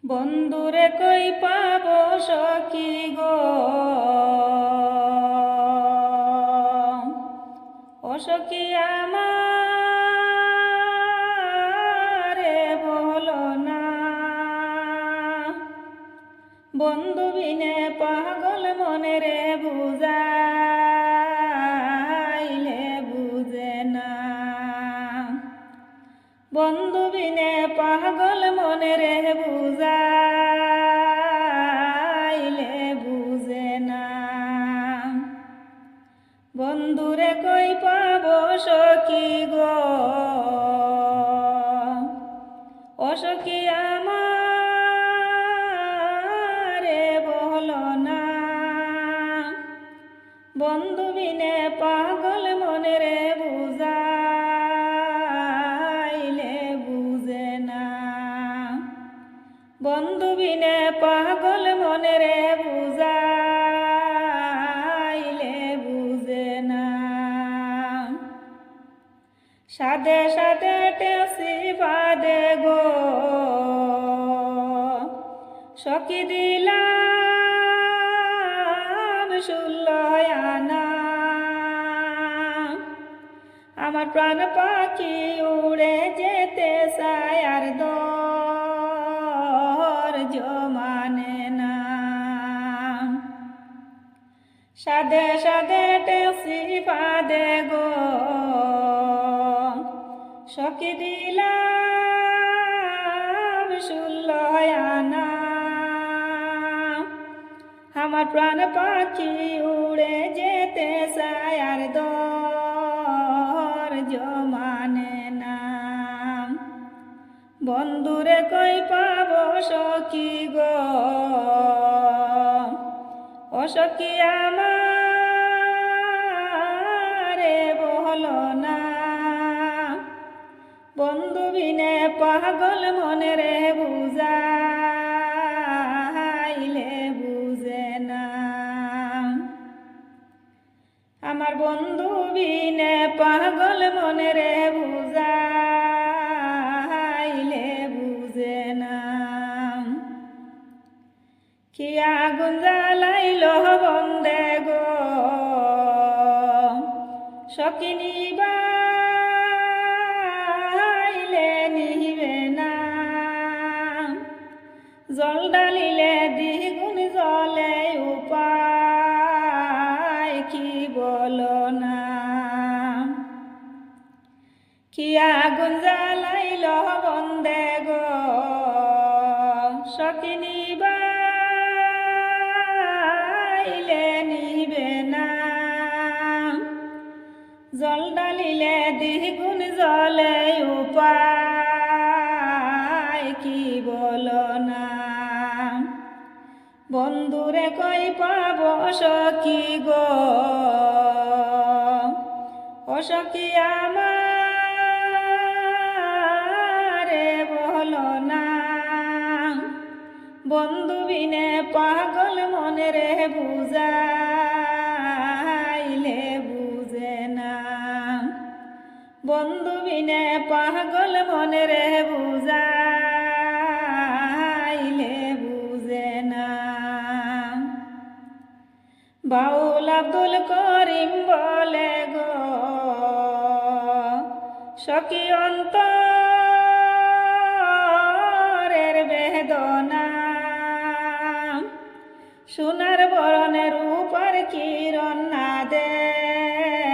বন্ধুরে কই পাব সখী গো, ও সখী আমারে বলো না। বন্ধু বিনে পাগল মনে রে বুঝাইলে বুঝে না। বন্ধু বিনে পাগল মনে রে বুঝাইলে বুঝে না। বন্ধুরে কই পাব সখী গো, ও সখী আমারে বলো না। বন্ধু বিনে পাগল মনে রে বুঝাইলে বুঝে না। বন্ধু বিনে পাগল মনে রে বুঝাইলে বুঝে না। সাদে সাদে টেসি বাদে গো, সখী দিলাম 16 আনা। আমার প্রাণ পাখি উড়ে যেতে চায় আর ধৈর্য মানে না। সাদে সাদে টেসি বাদে গো, সখী দিলাম 16 আনা। আমার প্রাণ পাখি উড়ে যেতে চায় আর ধৈর্য মানে না। বন্ধুরে কই পাব সখী গো, ও সখী আমারে বলো না। বন্ধু বিনে পাগল মনে রে বুঝাইলে বুঝে না। আমার বন্ধু বিনে পাগল মনে রে বুঝাইলে বুঝে না। কি আগুন জ্বালাইল বন্দে গো, সখী নিবাইলে নিবে না। জল ডালিলে দ্বিগুণ জলে উপায় কি বলো না। কি আগুন জ্বালাইল বন্দে গো, সখী নিবাইলে নিবে না। জল ডালিলে দ্বিগুণ জলে উপায় কি বলো না। বন্ধুরে কই পাব সখী গো, ও সখী আমারে বলো না। বন্ধু বিনে পাগল মনে রে বুঝাইলে বুঝে না। বন্ধু বিনে পাগল মনে রে বুঝাইলে বুঝে না। বাউল আব্দুল করিম বলে গো, সখী অন্তরের বেদনা। সোনার বরণের উপর কিরণ না দেখলে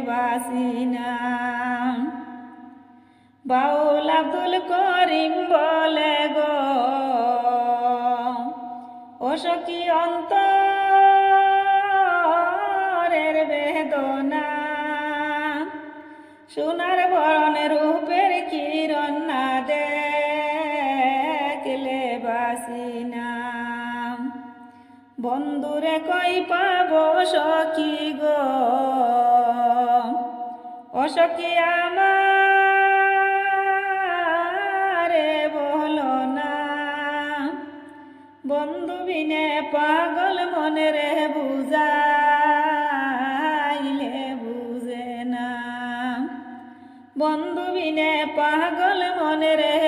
বাসি না। বাউল আব্দুল করিম বলে গো, ও সখী অন্তরের বেদনা। সোনার বরণের রূপের কিরণ না দেখলে বাসি না। বন্ধুরে কই পাব সখী গো, ও সখী আমারে বলো না। বন্ধু বিনে পাগল মনে রে বুঝাইলে বুঝে না। বন্ধু বিনে পাগল মনে রে